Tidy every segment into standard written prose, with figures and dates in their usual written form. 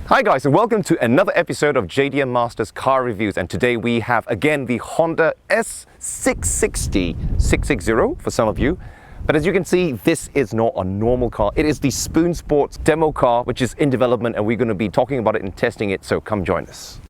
Hi guys, and welcome to another episode of JDM Masters car reviews, and today we have again the Honda S660 660 for some of you. But as you can see, this is not a normal car. It is the Spoon Sports demo car, which is in development, and we're going to be talking about it and testing it, so come join us.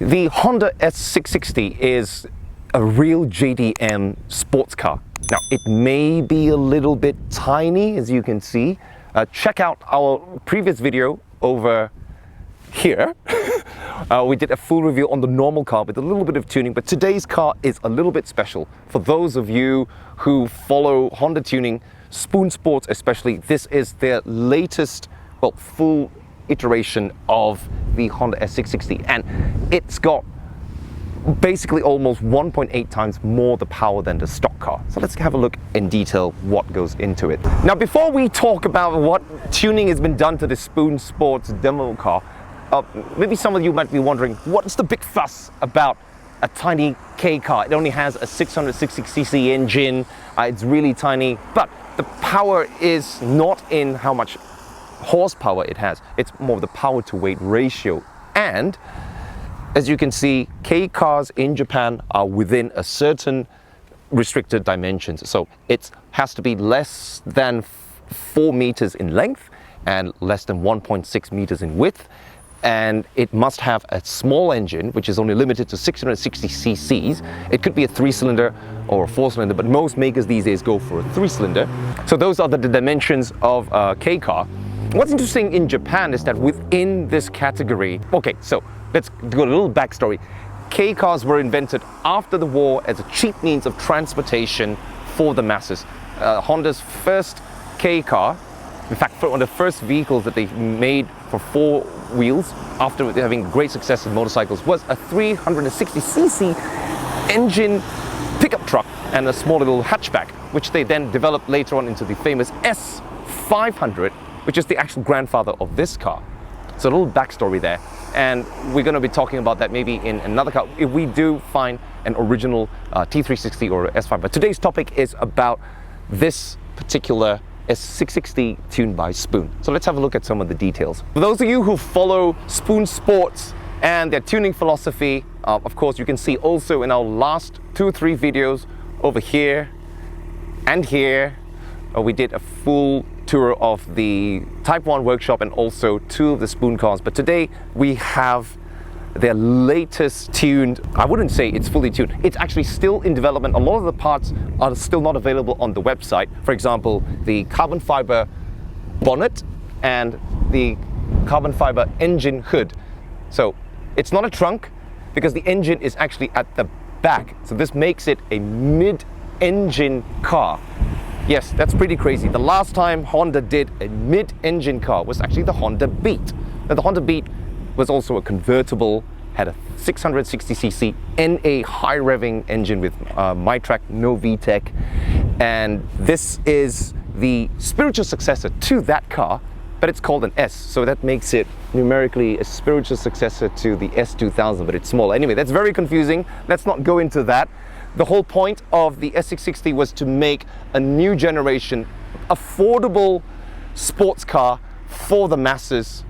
The Honda S660 is a real JDM sports car. Now, it may be a little bit tiny, as you can see. Check out our previous video over here. We did a full review on the normal car with a little bit of tuning, but today's car is a little bit special. For those of you who follow Honda tuning, Spoon Sports especially, this is their latest, well, full iteration of the Honda S660, and it's got basically almost 1.8 times more the power than the stock car. So let's have a look in detail what goes into it. Now, before we talk about what tuning has been done to the Spoon Sports demo car, maybe some of you might be wondering, what's the big fuss about a tiny Kei car? It only has a 660cc engine, it's really tiny, but the power is not in how much horsepower it has, it's more of the power to weight ratio. And as you can see, Kei cars in Japan are within a certain restricted dimensions. So it has to be less than 4 meters in length and less than 1.6 meters in width. And it must have a small engine, which is only limited to 660 cc's. It could be a 3-cylinder or a 4-cylinder, but most makers these days go for a 3-cylinder. So those are the dimensions of Kei car. What's interesting in Japan is that within this category, okay, so let's do a little backstory. Kei cars were invented after the war as a cheap means of transportation for the masses. Honda's first Kei car, in fact, one of the first vehicles that they made for 4 wheels after having great success in motorcycles, was a 360cc engine pickup truck and a small little hatchback, which they then developed later on into the famous S500, which is the actual grandfather of this car. So a little backstory there, and we're going to be talking about that maybe in another car if we do find an original T360 or S5. But today's topic is about this particular S660 tuned by Spoon. So let's have a look at some of the details. For those of you who follow Spoon Sports and their tuning philosophy, of course you can see also in our last 2 or 3 videos over here and here, we did a full tour of the Type 1 workshop and also 2 of the Spoon cars. But today we have their latest tuned, I wouldn't say it's fully tuned, it's actually still in development. A lot of the parts are still not available on the website. For example, the carbon fiber bonnet and the carbon fiber engine hood. So it's not a trunk because the engine is actually at the back. So this makes it a mid-engine car. Yes, that's pretty crazy. The last time Honda did a mid-engine car was actually the Honda Beat. Now, the Honda Beat was also a convertible, had a 660cc NA high revving engine with MITREC NA VTEC, and this is the spiritual successor to that car, but it's called an S, so that makes it numerically a spiritual successor to the S2000, but it's smaller. Anyway, that's very confusing. Let's not go into that. The whole point of the S660 was to make a new generation, affordable sports car for the masses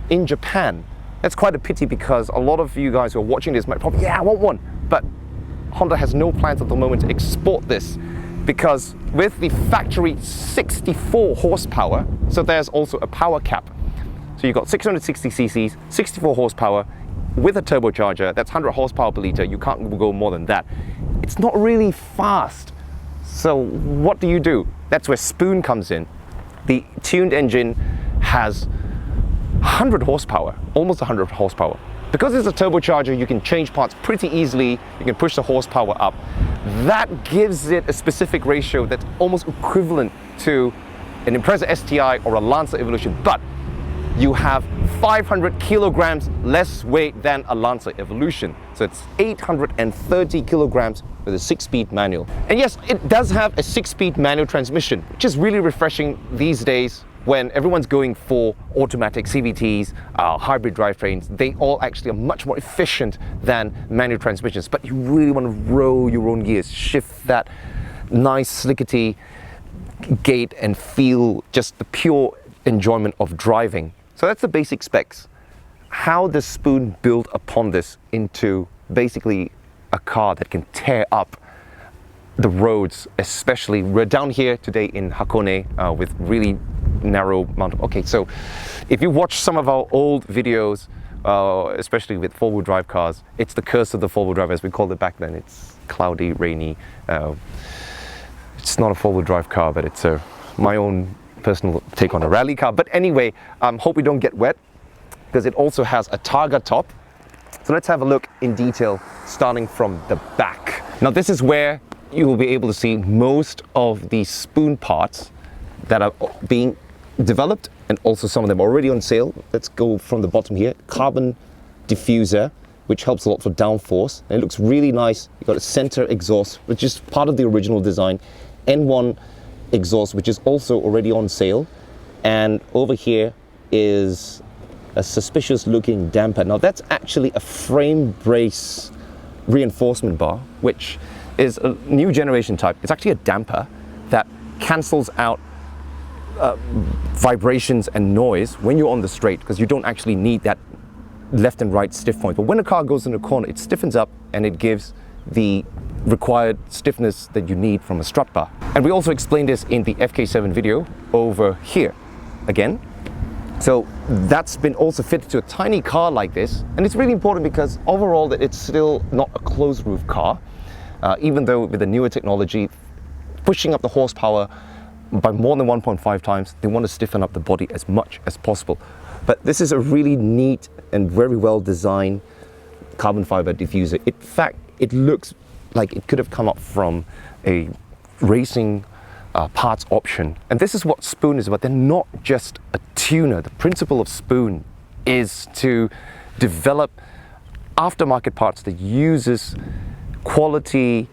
in Japan. That's quite a pity because a lot of you guys who are watching this might probably, yeah, I want one. But Honda has no plans at the moment to export this because with the factory 64 horsepower, so there's also a power cap. So you've got 660 cc's, 64 horsepower, with a turbocharger, that's 100 horsepower per liter. You can't go more than that. It's not really fast. So what do? That's where Spoon comes in. The tuned engine has 100 horsepower, almost 100 horsepower. Because it's a turbocharger, you can change parts pretty easily. You can push the horsepower up. That gives it a specific ratio that's almost equivalent to an Impreza STI or a Lancer Evolution, but you have 500 kilograms less weight than a Lancer Evolution. So it's 830 kilograms with a 6-speed manual. And yes, it does have a 6-speed manual transmission, which is really refreshing these days when everyone's going for automatic CVTs, hybrid drivetrains. They all actually are much more efficient than manual transmissions, but you really want to roll your own gears, shift that nice slickety gate and feel just the pure enjoyment of driving. So that's the basic specs. How does Spoon build upon this into basically a car that can tear up the roads, especially we're down here today in Hakone with really narrow mountain. Okay, so if you watch some of our old videos, especially with four-wheel drive cars, it's the curse of the four-wheel drive, as we called it back then. It's cloudy, rainy. It's not a four-wheel drive car, but it's my own personal take on a rally car. But anyway, hope we don't get wet, because it also has a Targa top. So let's have a look in detail, starting from the back. Now this is where you will be able to see most of the Spoon parts that are being developed, and also some of them already on sale. Let's go from the bottom here. Carbon diffuser, which helps a lot for downforce. And it looks really nice. You've got a center exhaust, which is part of the original design. N1 exhaust, which is also already on sale. And over here is a suspicious looking damper. Now that's actually a frame brace reinforcement bar, which is a new generation type. It's actually a damper that cancels out vibrations and noise when you're on the straight, because you don't actually need that left and right stiff point. But when a car goes in a corner, it stiffens up and it gives the required stiffness that you need from a strut bar. And we also explained this in the FK7 video over here again. So that's been also fitted to a tiny car like this. And it's really important because overall that it's still not a closed roof car. Even though with the newer technology, pushing up the horsepower by more than 1.5 times, they want to stiffen up the body as much as possible. But this is a really neat and very well designed carbon fiber diffuser. In fact, it looks like it could have come up from a racing parts option. And this is what Spoon is about. They're not just a tuner. The principle of Spoon is to develop aftermarket parts that uses quality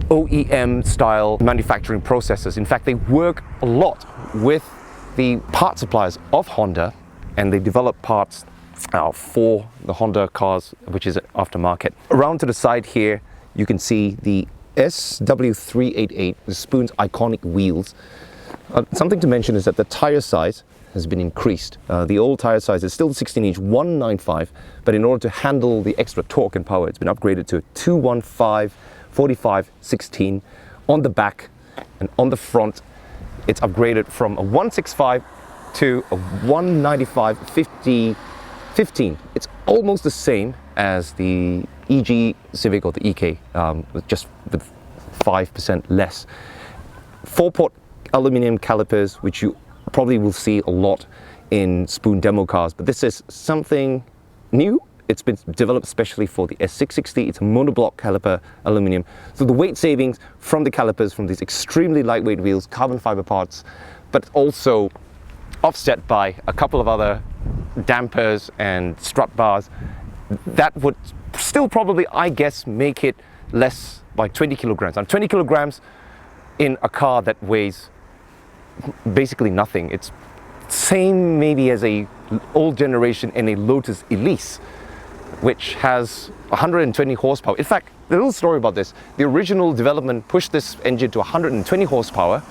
OEM style manufacturing processes. In fact, they work a lot with the part suppliers of Honda, and they develop parts for the Honda cars, which is aftermarket. Around to the side here, you can see the SW388, the Spoon's iconic wheels. Something to mention is that the tire size has been increased. The old tire size is still 16-inch 195, but in order to handle the extra torque and power, it's been upgraded to a 215 45 16 on the back, and on the front it's upgraded from a 165 to a 195 50 15. It's almost the same as the EG Civic or the EK, just with 5% less. 4-port aluminum calipers, which you probably will see a lot in Spoon demo cars, but this is something new. It's been developed especially for the S660. It's a monoblock caliper aluminum. So the weight savings from the calipers, from these extremely lightweight wheels, carbon fiber parts, but also offset by a couple of other dampers and strut bars, that would still probably, I guess, make it less by 20 kilograms. And 20 kilograms in a car that weighs basically nothing. It's same maybe as a old generation in a Lotus Elise, which has 120 horsepower. In fact, a little story about this. The original development pushed this engine to 120 horsepower,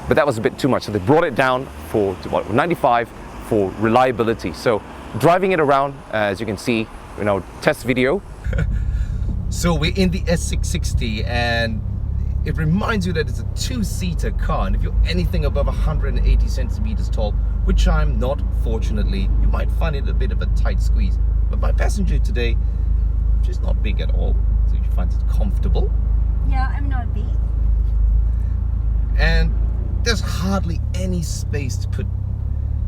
but that was a bit too much. So they brought it down to 95 for reliability. So driving it around, as you can see in our test video. So we're in the S660, and it reminds you that it's a two-seater car. And if you're anything above 180 centimeters tall, which I'm not, fortunately, you might find it a bit of a tight squeeze. But my passenger today, she's not big at all, so you find it comfortable. Yeah, I'm not big. And there's hardly any space to put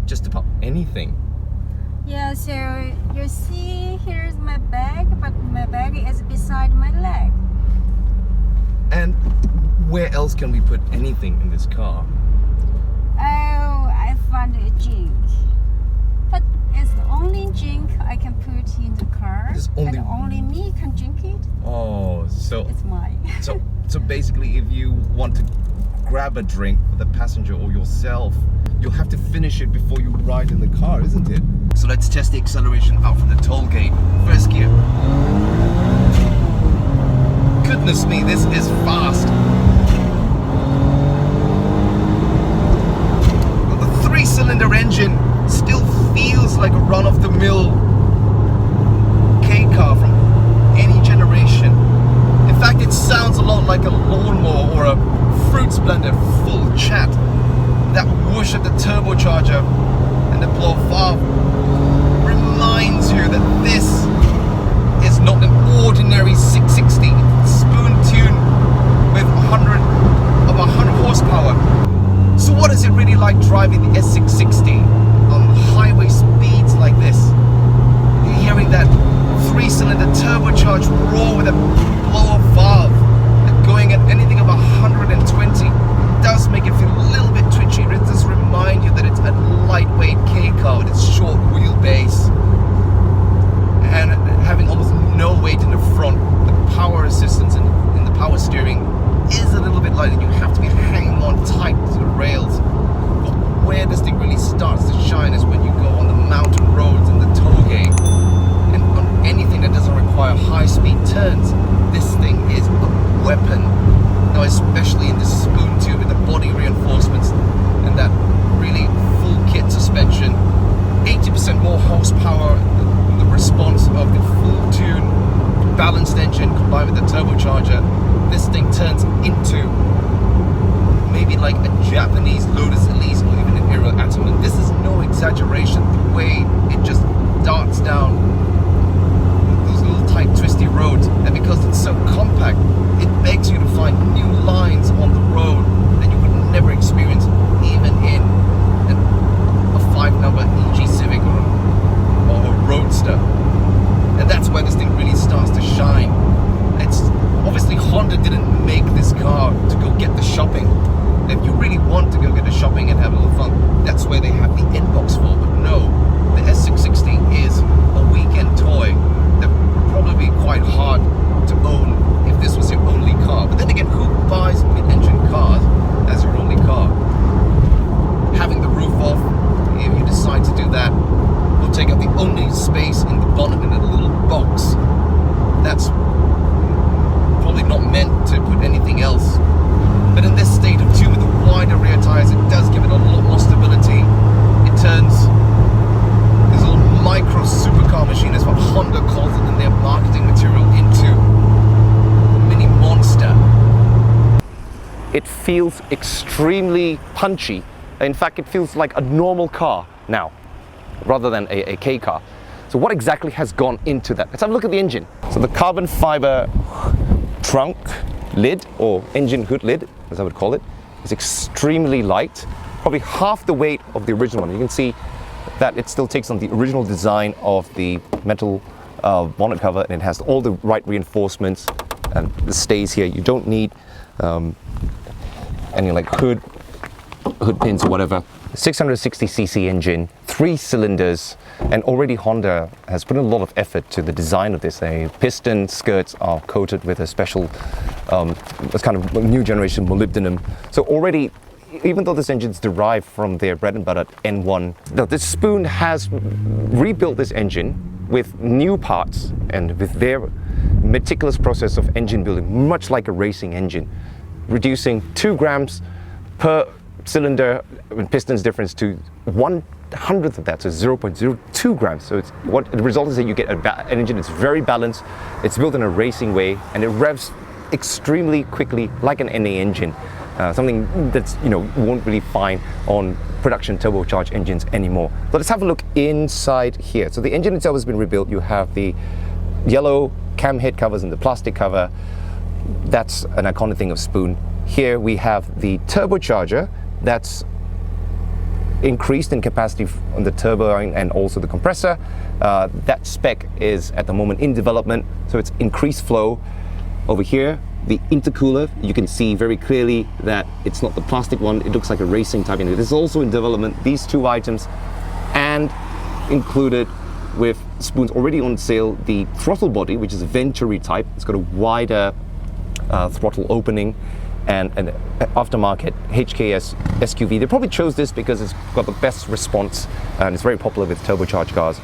just about anything. Yeah, so you see, here's my bag, but my bag is beside my leg. And where else can we put anything in this car? Oh, I found a drink. But it's the only drink I can put in the car, and only me can drink it. Oh, so it's mine. so basically, if you want to grab a drink for the passenger or yourself, you'll have to finish it before you ride in the car, isn't it? So let's test the acceleration out from the toll gate. First gear. Goodness me, this is fast. 3-cylinder engine still feels like a run-of-the-mill Kei car from any generation. In fact, it sounds a lot like a lawnmower or a fruits blender full chat. That whoosh of the turbocharger and the blow valve reminds you that this is not an ordinary 660 spoon tune with 100 horsepower. So what is it really like driving the S660 on highway speeds like this? You're hearing that 3-cylinder turbocharged roar with a blow valve going at anything above 120. It does make it feel a little bit twitchy. It does remind you that it's a lightweight Kei car with its short wheelbase and having almost no weight in the front. The power assistance in the power steering is a little bit light and you have to be hanging on tight to the rails. But where this thing really starts to shine is when you go on the mountain roads and the tollgate and on anything that doesn't require high-speed turns. This thing is a weapon. Now, especially in this spoon tube with the body reinforcements and that really full kit suspension, 80% more horsepower, the response of the full tune balanced engine combined with the turbocharger. This thing turns into maybe like a Japanese Lotus Elise or even an Aero Ataman. This is no exaggeration. The way it just darts down those little tight twisty roads, and because it's so compact, it begs you to find new lines on the road that you would never experience even in a 5-number EG Civic or a Roadster. And that's where this thing really starts to shine. It's obviously Honda didn't make this car to go get the shopping. If you really want to go get the shopping and have a little fun, that's where they have the N-Box for. But no, the S660 is a weekend toy that would probably be quite hard to own if this was your only car. But then again, who buys mid-engine cars as your only car? Having the roof off, if you decide to do that, will take up the only space in the bonnet in a little box. That's probably not meant to put anything else. But in this state of tune with the wider rear tires, it does give it a lot more stability. It turns this little micro supercar machine, is what Honda calls it in their marketing material, into a mini monster. It feels extremely punchy. In fact, it feels like a normal car now, rather than a Kei car. So what exactly has gone into that? Let's have a look at the engine. So the carbon fiber trunk lid, or engine hood lid, as I would call it, is extremely light, probably half the weight of the original one. You can see that it still takes on the original design of the metal bonnet cover, and it has all the right reinforcements and the stays here. You don't need any like hood pins or whatever. 660cc engine, 3 cylinders, and already Honda has put in a lot of effort to the design of this. The piston skirts are coated with a special, it's kind of new generation molybdenum. So already, even though this engine is derived from their bread and butter N1, this spoon has rebuilt this engine with new parts and with their meticulous process of engine building, much like a racing engine, reducing 2 grams per cylinder pistons difference to 1/100th of that, so 0.02 grams. So it's what the result is that you get an engine that's very balanced, it's built in a racing way, and it revs extremely quickly like an NA engine. Something that's, you won't really find on production turbocharged engines anymore. So let's have a look inside here. So the engine itself has been rebuilt. You have the yellow cam head covers and the plastic cover. That's an iconic thing of Spoon. Here we have the turbocharger that's increased in capacity on the turbine and also the compressor. That spec is at the moment in development, so it's increased flow. Over here, the intercooler, you can see very clearly that it's not the plastic one, it looks like a racing type unit. This is also in development, these 2 items, and included with Spoons already on sale, the throttle body, which is a Venturi type. It's got a wider throttle opening and an aftermarket HKS SQV. They probably chose this because it's got the best response and it's very popular with turbocharged cars.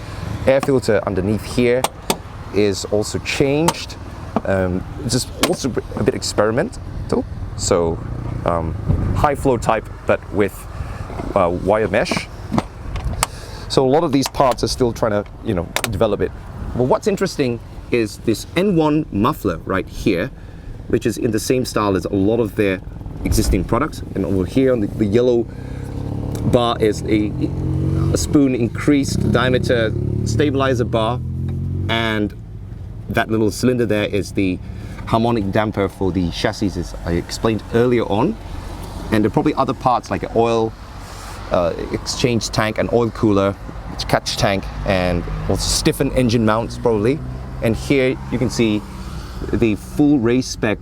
Air filter underneath here is also changed. It's just also a bit experimental. So high flow type, but with wire mesh. So a lot of these parts are still trying to, develop it. But what's interesting is this N1 muffler right here, which is in the same style as a lot of their existing products. And over here on the yellow bar is a spoon increased diameter stabilizer bar, and that little cylinder there is the harmonic damper for the chassis, as I explained earlier on. And there are probably other parts like an oil exchange tank, an oil cooler, catch tank, and also stiffened engine mounts probably. And here you can see the full race spec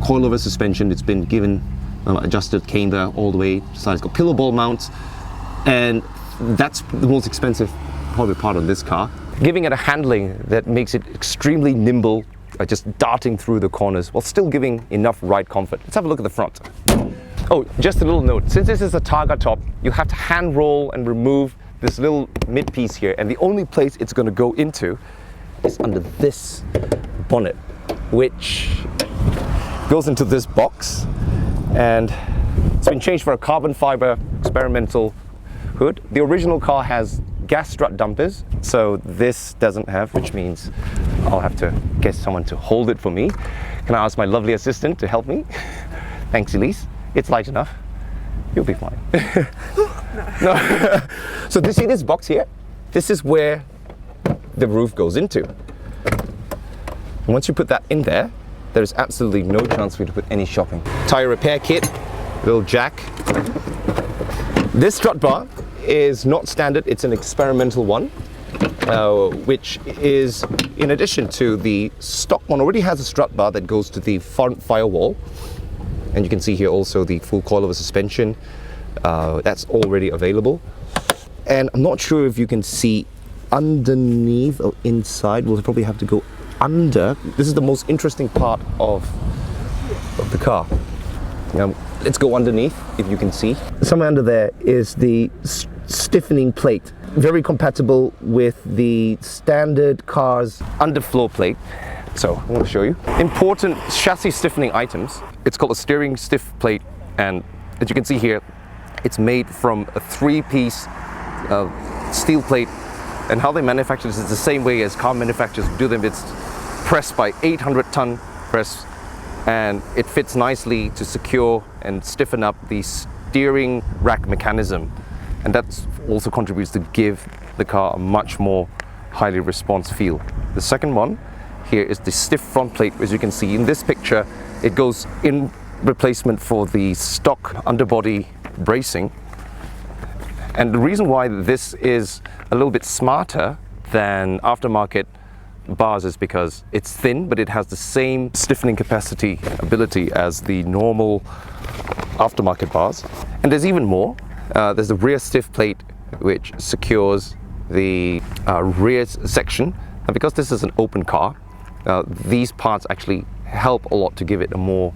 coilover suspension. It's been given adjusted camber all the way. So it's got pillow ball mounts, and that's the most expensive probably part of this car, giving it a handling that makes it extremely nimble, just darting through the corners while still giving enough ride comfort. Let's have a look at the front. Oh, just a little note, since this is a Targa top, you have to hand roll and remove this little mid piece here, and the only place it's going to go into is under this bonnet, which goes into this box, and it's been changed for a carbon fiber experimental hood. The original car has gas strut dumpers, so this doesn't have, which means I'll have to get someone to hold it for me. Can I ask my lovely assistant to help me? Thanks, Elise. It's light enough. You'll be fine. No. So do you see this box here? This is where the roof goes into. And once you put that in there, there's absolutely no chance for you to put any shopping. Tire repair kit, little jack. This strut bar is not standard, it's an experimental one, which is, in addition to the stock one, already has a strut bar that goes to the front firewall. And you can see here also the full coilover suspension, that's already available. And I'm not sure if you can see underneath or inside. We'll probably have to go under. This is the most interesting part of the car. Let's go underneath, if you can see. Somewhere under there is the stiffening plate, very compatible with the standard car's underfloor plate. So I want to show you important chassis stiffening items. It's called a steering stiff plate, and as you can see here, it's made from a 3-piece steel plate. And how they manufacture this is the same way as car manufacturers do them. It's pressed by 800-ton press, and it fits nicely to secure and stiffen up the steering rack mechanism. And that also contributes to give the car a much more highly response feel. The second one here is the stiff front plate. As you can see in this picture, it goes in replacement for the stock underbody bracing. And the reason why this is a little bit smarter than aftermarket bars is because it's thin, but it has the same stiffening ability as the normal aftermarket bars. And there's even more. There's the rear stiff plate, which secures the rear section. And because this is an open car, these parts actually help a lot to give it a more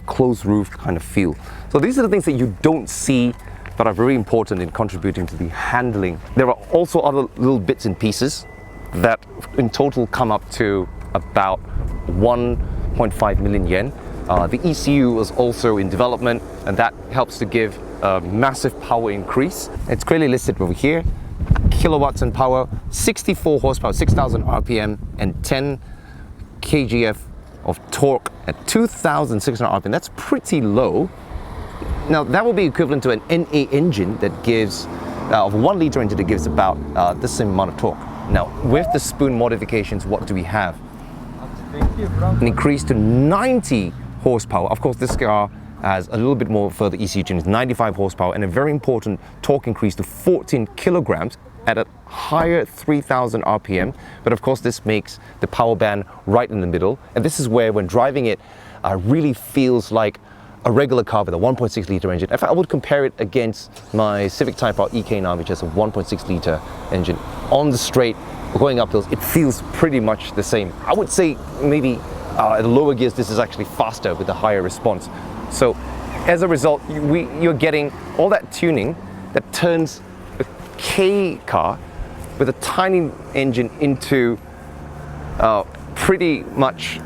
closed roof kind of feel. So these are the things that you don't see but are very important in contributing to the handling. There are also other little bits and pieces that in total come up to about 1.5 million yen. The ECU was also in development, and that helps to give a massive power increase. It's clearly listed over here. Kilowatts and power, 64 horsepower, 6,000 RPM, and 10 kgf of torque at 2,600 RPM. That's pretty low. Now that will be equivalent to an NA engine that gives, of a 1 liter engine that gives about the same amount of torque. Now with the spoon modifications, what do we have? An increase to 90 horsepower. Of course, this car has a little bit more further ECU tuning, 95 horsepower, and a very important torque increase to 14 kilograms at a higher 3,000 RPM. But of course, this makes the power band right in the middle. And this is where, when driving it, really feels like a regular car with a 1.6 liter engine. In fact, I would compare it against my Civic Type R EK9, which has a 1.6 liter engine. On the straight, going up hills, it feels pretty much the same. I would say maybe at the lower gears, this is actually faster with a higher response. So as a result, you're getting all that tuning that turns a Kei car with a tiny engine into pretty much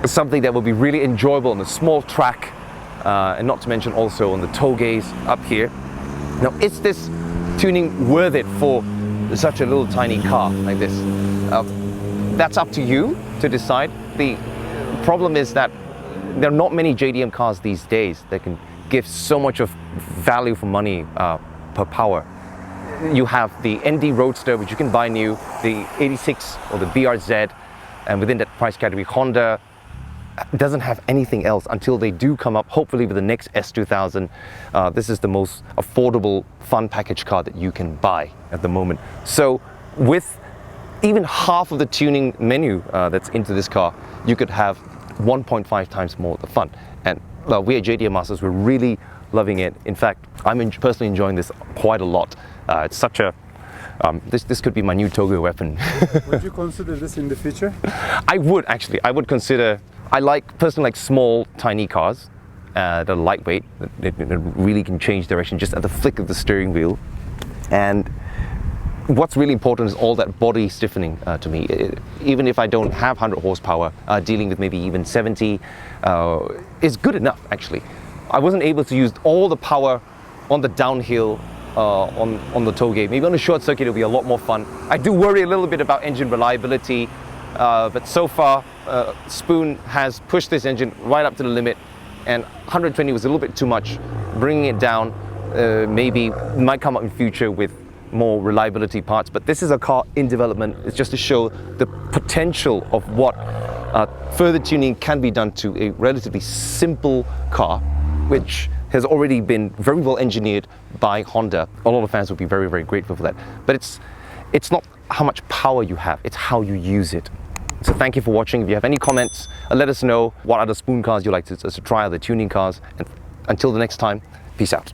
something that will be really enjoyable on a small track and not to mention also on the togeys up here. Now, is this tuning worth it for such a little tiny car like this? That's up to you to decide. The problem is that there are not many JDM cars these days that can give so much of value for money per power. You have the ND Roadster, which you can buy new, the 86 or the BRZ, and within that price category, Honda doesn't have anything else until they do come up, hopefully with the next S2000. This is the most affordable fun package car that you can buy at the moment. So with even half of the tuning menu that's into this car, you could have 1.5 times more of the fun. And well, we at JDM Masters, we're really loving it. In fact, I'm personally enjoying this quite a lot. It's such a, this could be my new Togo weapon. Would you consider this in the future? I would actually, I would consider, I personally like small, tiny cars that are lightweight, that really can change direction just at the flick of the steering wheel. And what's really important is all that body stiffening to me. Even if I don't have 100 horsepower, dealing with maybe even 70 is good enough actually. I wasn't able to use all the power on the downhill on the tollgate. Maybe on a short circuit it'll be a lot more fun. I do worry a little bit about engine reliability, but so far Spoon has pushed this engine right up to the limit, and 120 was a little bit too much. Bringing it down maybe might come up in future with more reliability parts, but this is a car in development. It's just to show the potential of what further tuning can be done to a relatively simple car, which has already been very well engineered by Honda. A lot of fans would be very, very grateful for that. But it's not how much power you have, it's how you use it. So thank you for watching. If you have any comments, let us know what other Spoon cars you like to try, other tuning cars. And until the next time, peace out.